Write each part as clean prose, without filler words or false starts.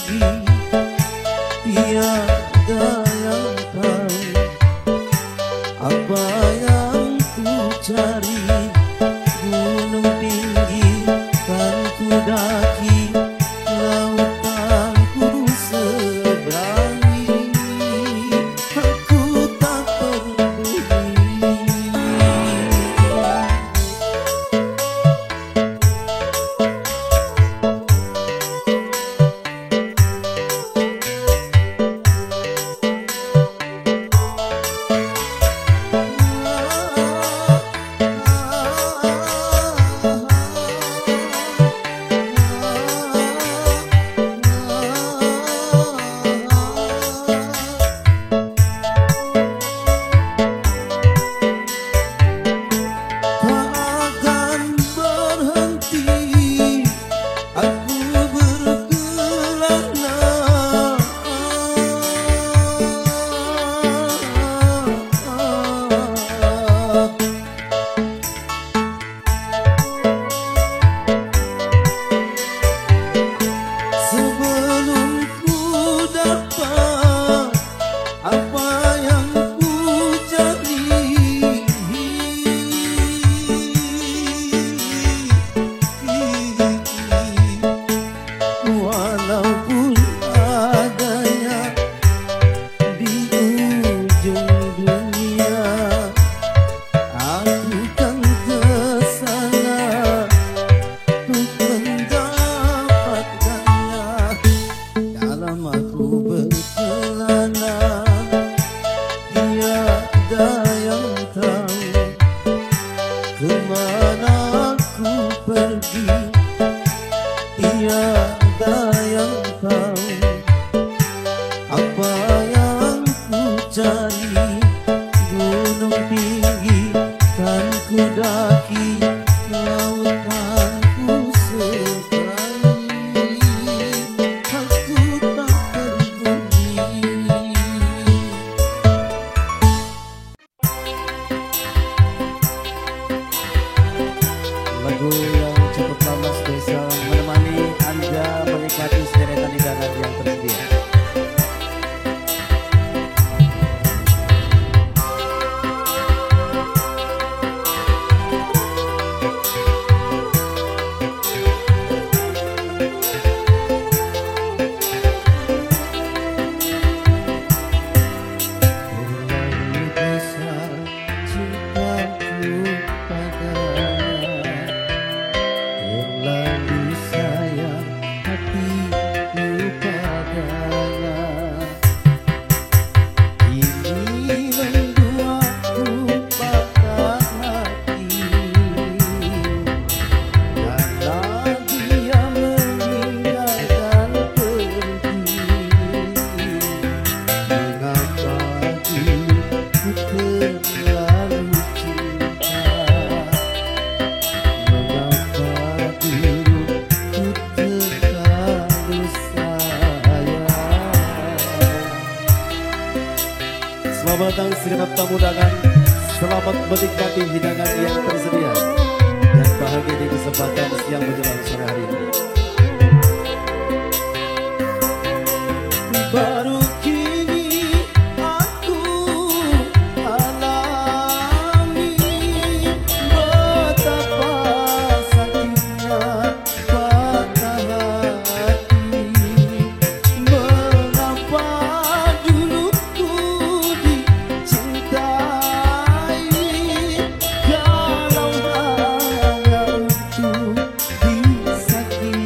pergi, tiada yang tahu apa yang ku cari. Gunung tinggi kan ku daki, lautan ku seberangi, aku tak peduli. Tiada yang tahu apa yang ku cari. Gunung tinggi kan ku daki, lautan ku seberangi, aku tak peduli. Lagu yang cukup lama spesial menemani Anda menikmati sederetan hidangan yang tersedia. Terlalu besar cintaku padanya, terlalu sayang hatiku padanya. Kini membuatku patah hati, karena dia meninggalkan pergi. Mengapa dulu ku terlalu cinta, mengapa dulu ku terlalu sayang. Selamat datang segenap tamu undangan, selamat menikmati hidangan yang tersedia dan bahagia di kesempatan siang menjelang sore hari ini. Baru kini aku alami betapa sakitnya patah hati. Mengapa dulu ku dicintai, kalau hanya untuk disakiti.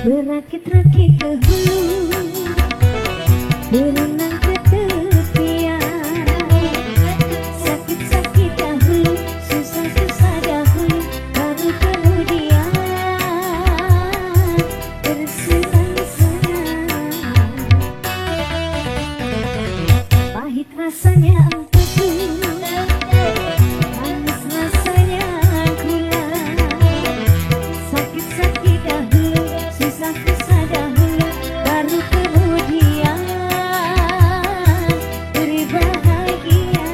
Berakit-rakit ke hulu, berenang ke tepian. Sakit-sakit dahulu, susah-susah dahulu, baru kemudian bersenang-senang. Pahit rasanya empedu, manis rasanya gula. Sakit-sakit dahulu, susah-susah dahulu, baru kemudian berbahagia.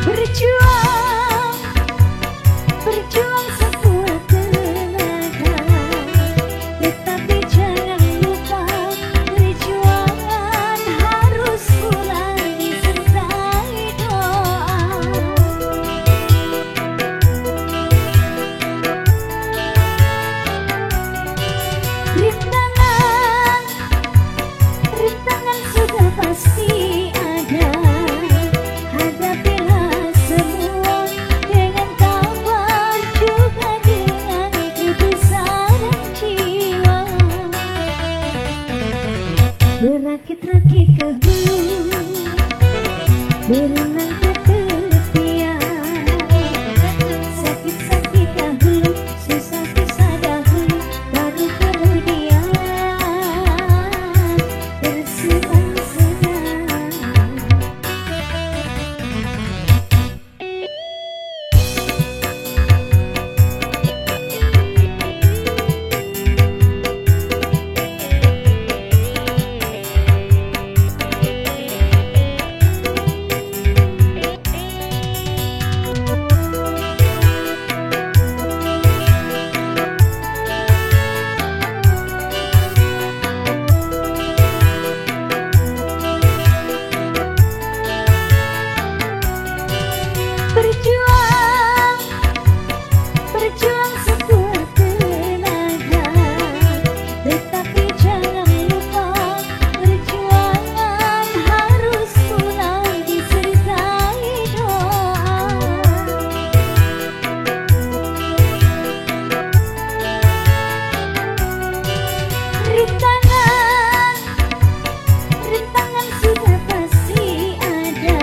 Berjuang, berjuang sekuat tenaga, tetapi jangan lupa perjuangan harus mulai disertai doa. Rintangan, rintangan sudah pasti ada. Hadapilah semua dengan tabah, juga dengan kebesaran jiwa. Berakit-rakit ke hulu, berenang ke tepian. Sakit-sakit dahulu, susah-susah dahulu, baru kemudian bersenang-senang. Berjuang, berjuang sekuat tenaga, tetapi jangan lupa perjuangan harus mulai disertai doa. Rintangan, rintangan sudah pasti ada.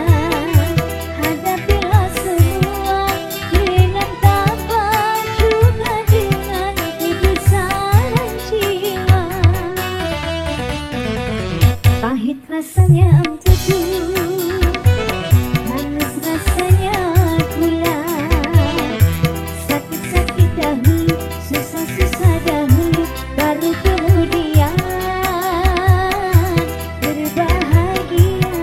Hadapilah semua dengan tabah, juga dengan kebesaran jiwa. Pahit rasanya empedu, manis rasanya gula. Sakit-sakit dahulu, susah-susah dahulu, baru kemudian berbahagia.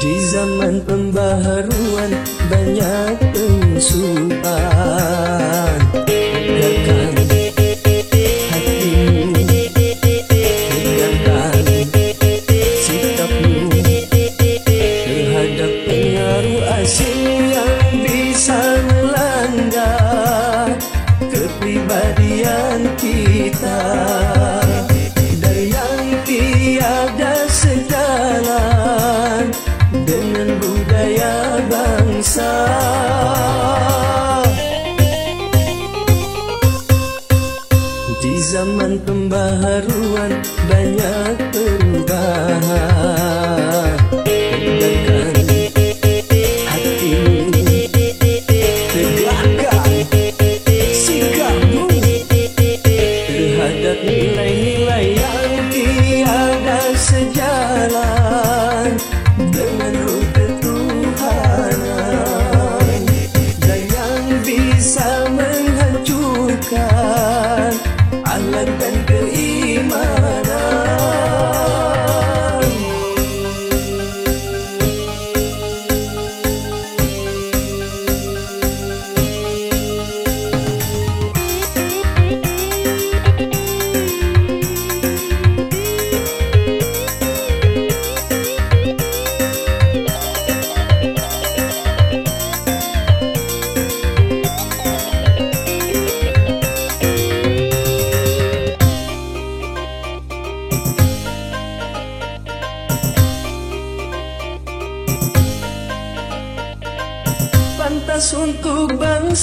Di zaman pembaharuan banyak pengsupan. Tegakkan hatimu, tegakkan sikapmu terhadap pengaruh asing yang bisa melanggar kepribadian kita. Dan yang tiada sejalan dengan budaya bangsa. Di zaman pembaharuan banyak perubahan. Tegakkan hatimu, tegakkan sikapmu terhadap nilai-nilai yang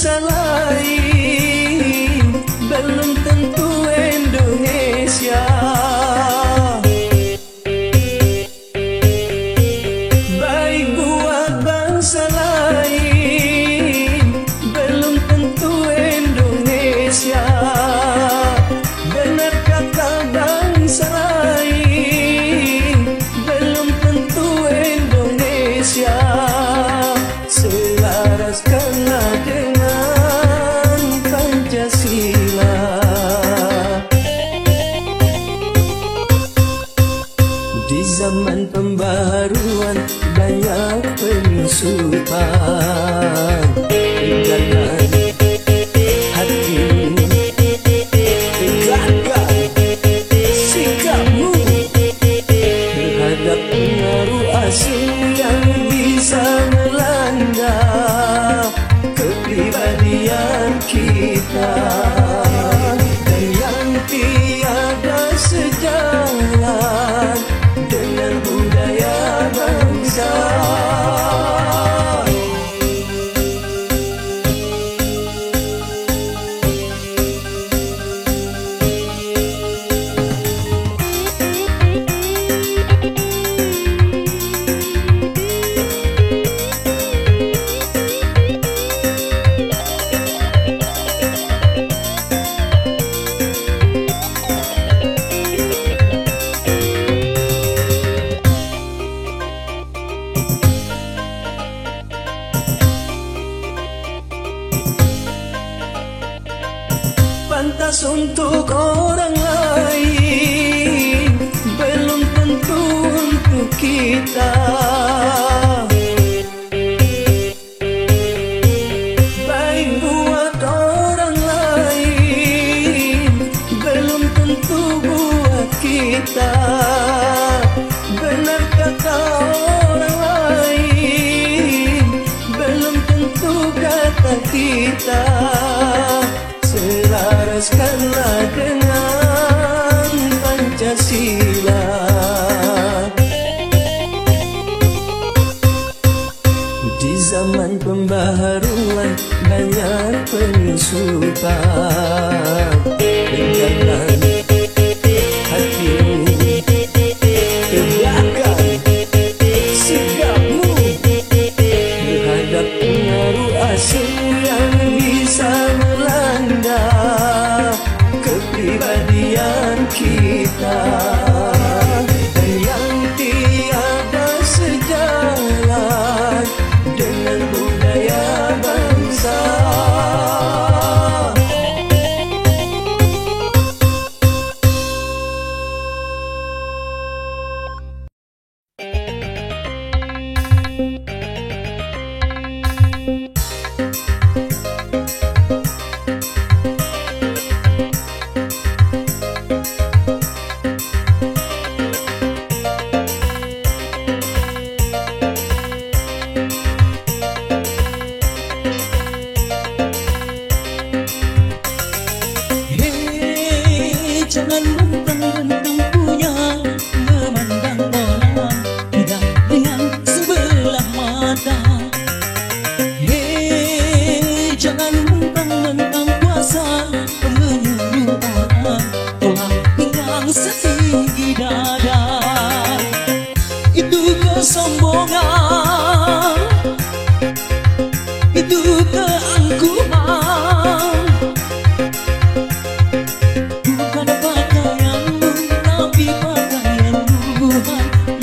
bangsa lain belum tentu Indonesia. Baik buat bangsa lain belum tentu Indonesia. Benar kata bangsa lain belum tentu Indonesia. Selaraskanlah dengan Pancasila. Di zaman pembaharuan banyak penyusupan. Tinggalkan hatimu, tegakkan sikapmu terhadap pengaruh asing yang bisa melanda kepribadian kita dan yang tiada sejalan dengan budaya bangsa. Pantas untuk orang lain belum tentu untuk kita. Baik buat orang lain belum tentu buat kita. Benar kata orang lain belum tentu kata kita. Selaraskanlah dengan Pancasila. Di zaman pembaharuan banyak penyusupan. Tinggalkan hatimu, tegakkan sikapmu terhadap pengaruh asing yang bisa melanda kepribadian kita dan yang tiada sejalan dengan budaya bangsa. Jangan mentang-mentang punya memandang orang tidak dengan sebelah mata. Hei, jangan mentang-mentang kuasa menyuruh orang tolak pinggang setinggi dada. Itu kesombongan, itu keangkuhan.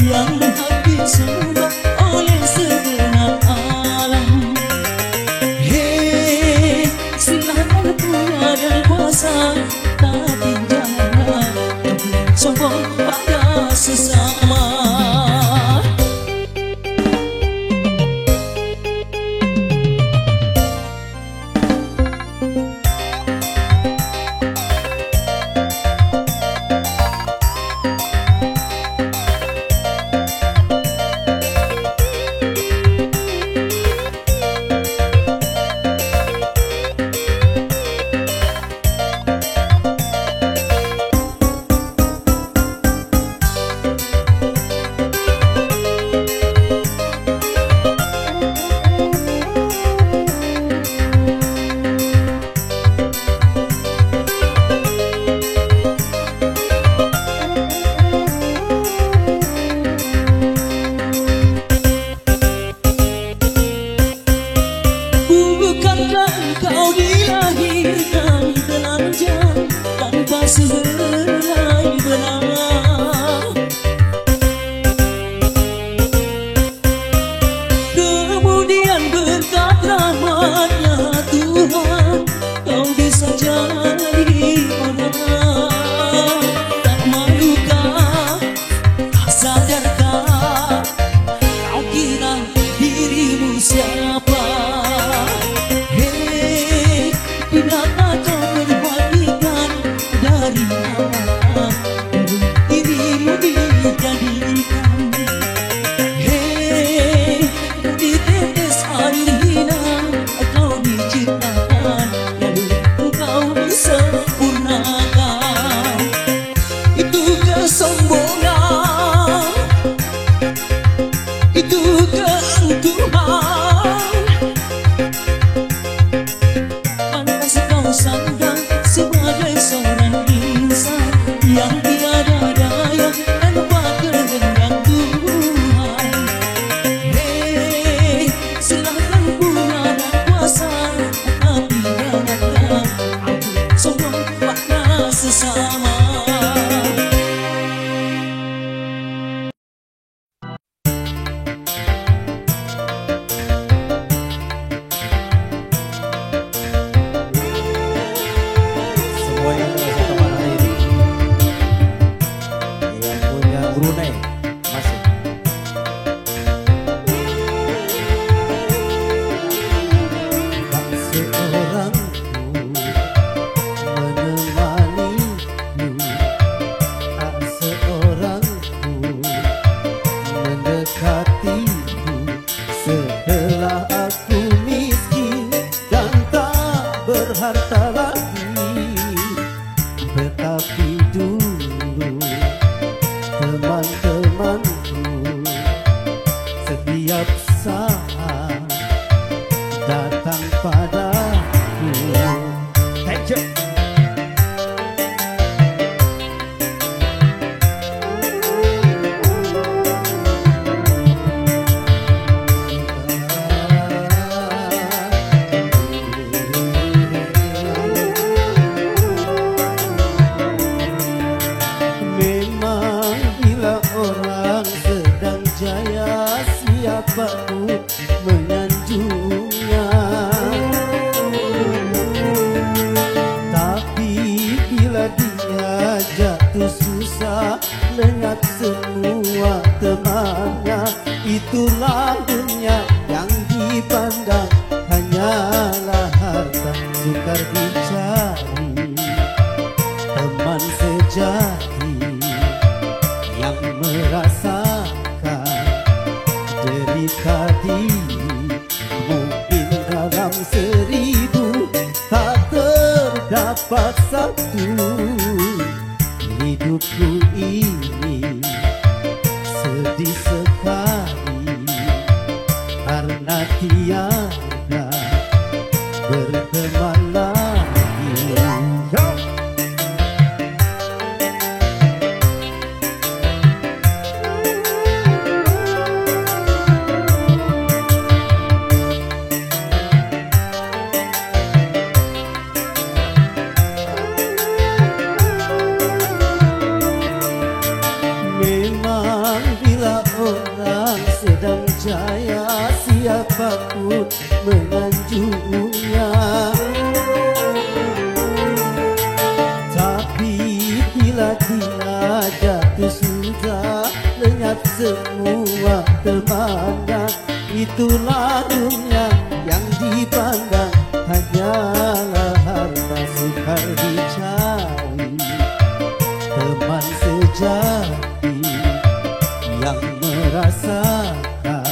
Yang habis sudah oleh segenap alam. Hei, silakan punya dan kuasa, tapi jangan sombong pada sesama. sehelai benang. Kemudian berkat rahmatnya Tuhan, kau bisa jadi orang. Tak malukah, tak sadarkah, kau kira dirimu siapa? Hei, bilakah kau berbandingkan dari mana dirimu dijadikan? Hei, di tetes air hina kau diciptakan, lalu engkau disempurnakan. Itu kesombongan, itu keangkuhan. Pantas kau sandang sebagai seorang insan yang tiada daya dan kehendak Tuhan. Hei, silahkan punya dan kuasa, tapi janganlah aku sombong pada sesama. Semua yang merasa teman hari ini, yang punya Brunei masih. Tak seorang menemanimu, tak seorang mendekatimu, setelah aku miskin dan tak berharta lagi. Tetapi dulu teman-temanku setiap saat datang padaku. Thank you. Memang bila orang sedang jaya, siapa pun menyanjungnya. Tapi bila dia jatuh susah, lenyap semua temannya. Itulah dunia yang dipandang hanyalah harta sukar dicari. Teman sejati yang merasakan derita diri, mungkin dalam 1000 tak terdapat satu. Hidupku ini sedih sekali karena tiada berteman lagi. Memang bila orang sedang jaya, siapapun menganjurnya. Tapi bila dia jatuh sudah, lenyap semua temannya. Itulah dunia yang dipandang hanyalah harta sukar dicari. Teman sejati yang merasakan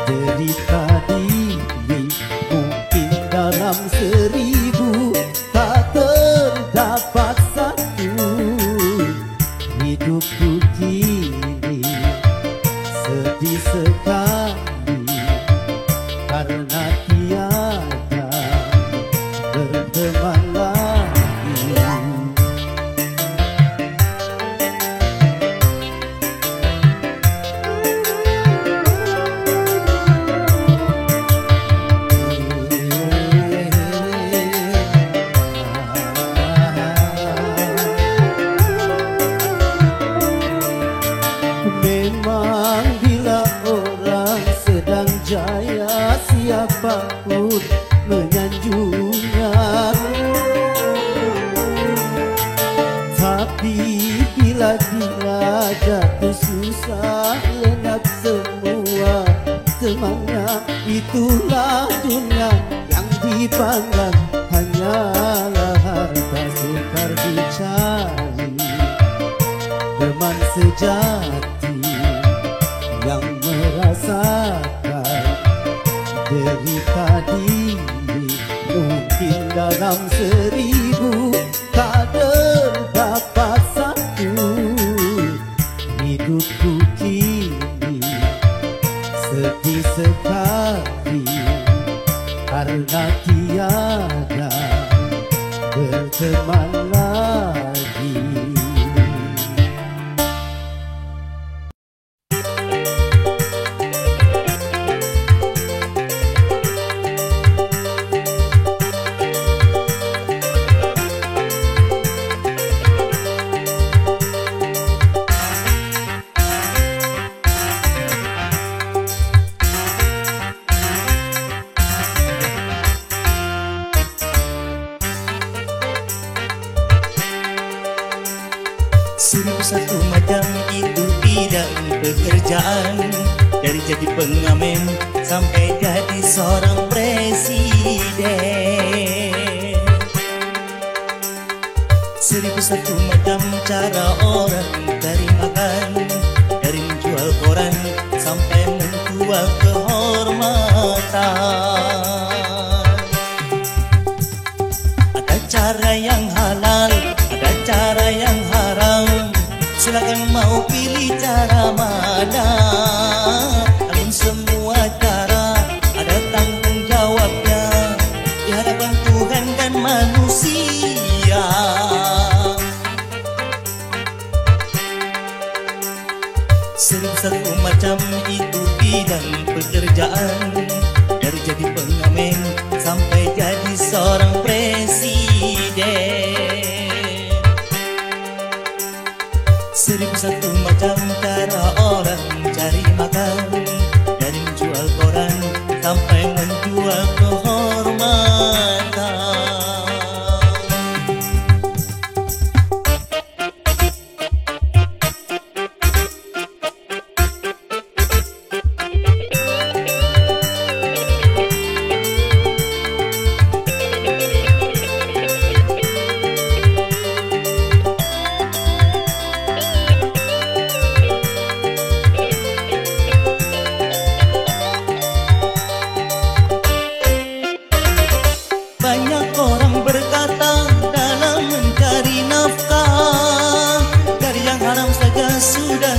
derita diri, mungkin dalam 1000 tak terdapat satu. Hidupku kini sedih sekali karena tiada berteman lagi. Tapi bila dia jatuh susah lenyap semua temannya. Itulah dunia yang dipandang hanyalah harta sukar dicari. Teman sejati yang merasakan derita diri, mungkin dalam 1000 tak terdapat satu. Hidupku kini sedih sekali karena tiada berteman lagi. Satu macam itu bidang pekerjaan, dari jadi pengamen sampai jadi seorang presiden. 1001 macam cara orang cari makan, dari menjual koran sampai menjual kehormatan. Ada cara yang halal, ada cara yang haram. Silakan mau pilih cara mana. Namun semua cara ada tanggung jawabnya di hadapan Tuhan dan manusia. Satu macam itu bidang pekerjaan, dari jadi pengamen sampai jadi seorang presiden. 1001 macam cara orang cari makan, dari menjual koran sampai menjual kehormatan.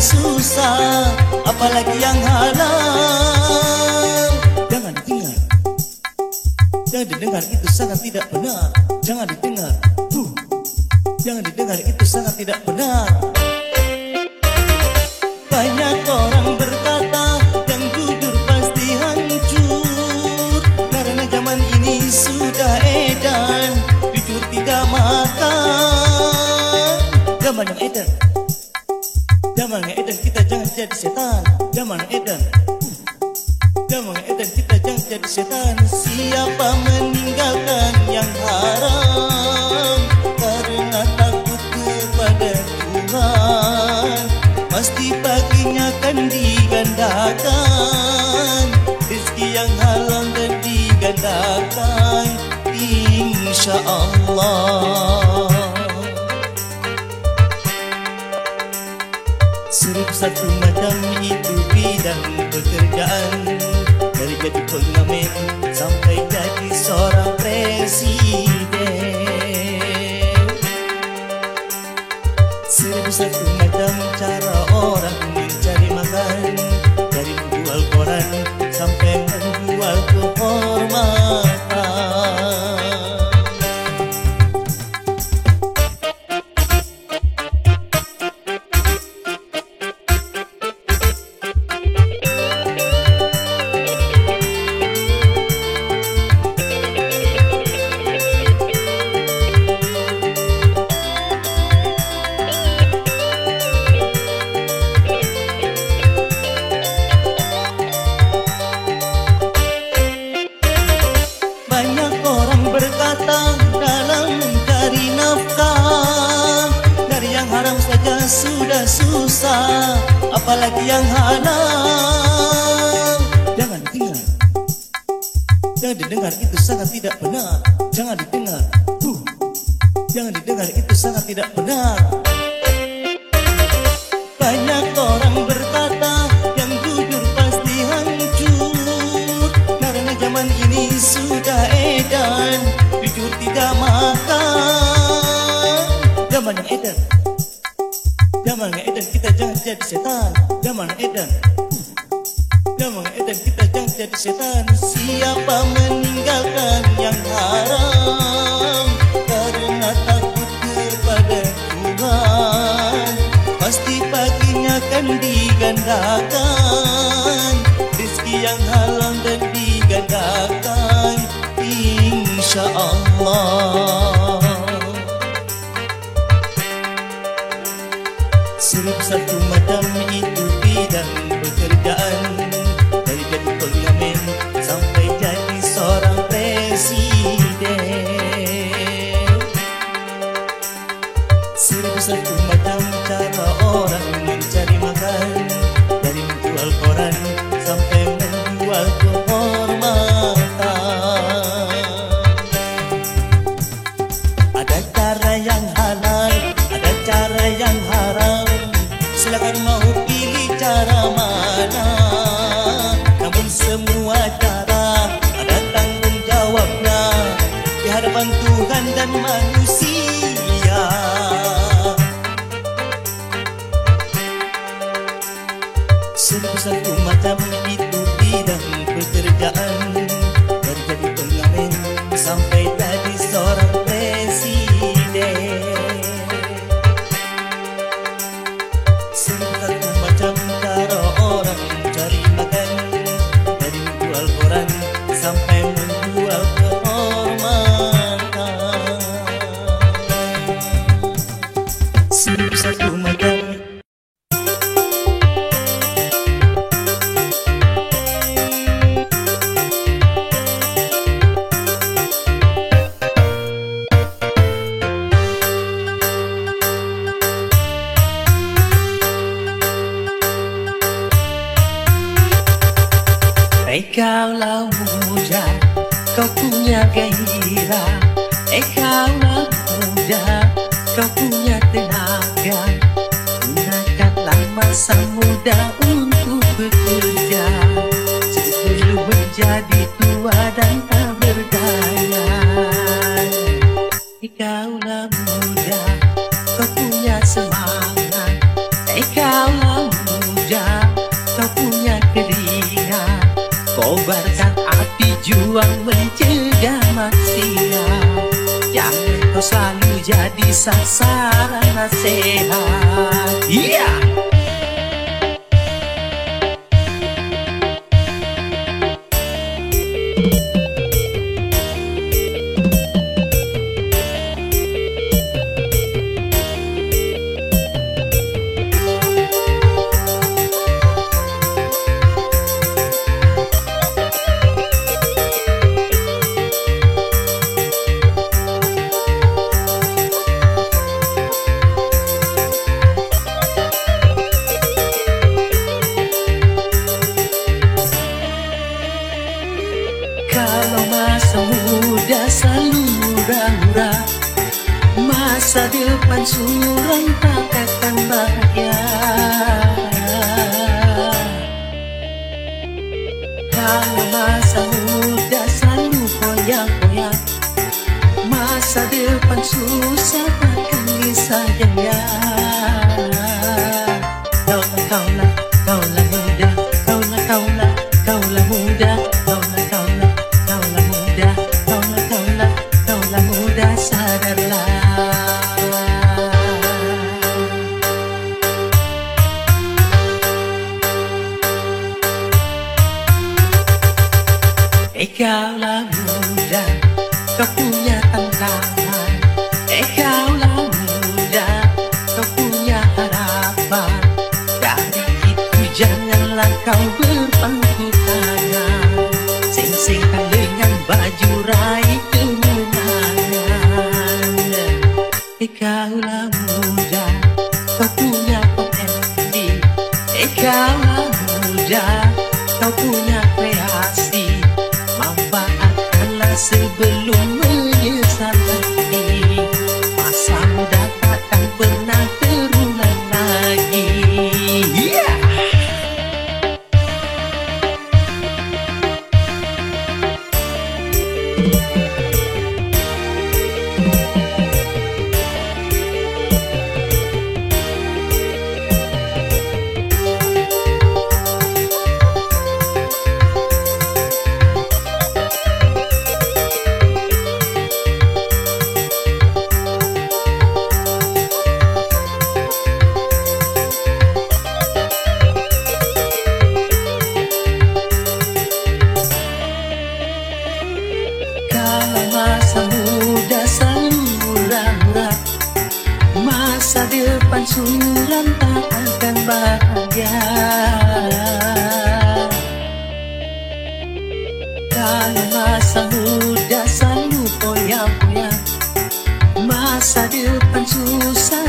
Susah, apalagi yang halal. Jangan didengar, jangan didengar, itu sangat tidak benar. Jangan didengar, jangan didengar, itu sangat tidak benar. Banyak orang berkata yang jujur pasti hancur, karena zaman ini sudah edan, jujur tidak makan. Zaman yang edan, zaman yang edan, kita jangan jadi setan. Zaman yang edan, zaman yang edan, kita jangan jadi setan. Siapa meninggalkan yang haram karena takut kepada Tuhan, pasti baginya akan digandakan rezeki yang halal dan digandakan, insya Allah. 1001 macam itu bidang pekerjaan, dari jadi pengamen sampai jadi seorang presiden. 1001 macam cara orang mencari makan, dari menjual koran sampai menjual kehormatan. sudah susah, apalagi yang halal. Jangan didengar, jangan didengar, itu sangat tidak benar. Jangan didengar, jangan didengar, itu sangat tidak benar. Banyak orang berkata yang jujur pasti hancur, karena zaman ini sudah edan, jujur tidak makan. Zaman yang edan, zaman yang edan, kita jangan jadi setan. Zaman yang edan, zaman yang edan, kita jangan jadi setan. Siapa meninggalkan yang haram karena takut kepada Tuhan, pasti paginya akan digandakan rezeki yang halal dan digandakan, insya Allah. 1001 macam itu bidang pekerjaan, dari jadi pengamen sampai jadi seorang presiden. 1001 macam cara orang mencari makan, dari menjual koran sampai menjual kehormatan. Ada cara yang halal, ada cara yang haram. Silakan mau pilih cara mana, namun semua cara ada tanggung jawabnya di hadapan Tuhan dan manusia. Satu macam itu bidang pekerjaan, dari jadi pengamen sampai jadi seorang presiden. Satu macam cara orang cari makan, dari menjual koran sampai menjual kehormatan. Satu macam. Kaulah muda, kau punya gairah. Kaulah muda, kau punya tenaga. Gunakanlah masa muda untuk bekerja, sebelum menjadi tua dan tak berdaya. Kaulah muda, kau punya semangat. Kaulah muda, kau punya keringat. Kobarkan api juang mencegah maksiat. Jangan kau selalu jadi sasaran nasihat. Yeah! Kalau masa muda selalu hura-hura, masa depan suram tak akan bahagia. Kalau masa muda selalu goyang-goyang, masa depan susah takkan bisa jaya. Kaulah muda, kaulah muda, kaulah muda, sadarlah. Kaulah muda, kau punya tantangan. Kaulah muda, kau punya harapan. Dari itu janganlah kau berpangku tangan, sing-singkan dengan baju raih kemenangan. Kaulah muda, kau punya potensi. kau punya kreasi, manfaatkanlah sebelum menyesal nanti. Masa muda takkan pernah terulang lagi. Yeah! Kalau masa muda selalu murah-murah, masa depan suram tak akan bahagia. Kalau masa muda selalu poya-poya, masa depan susah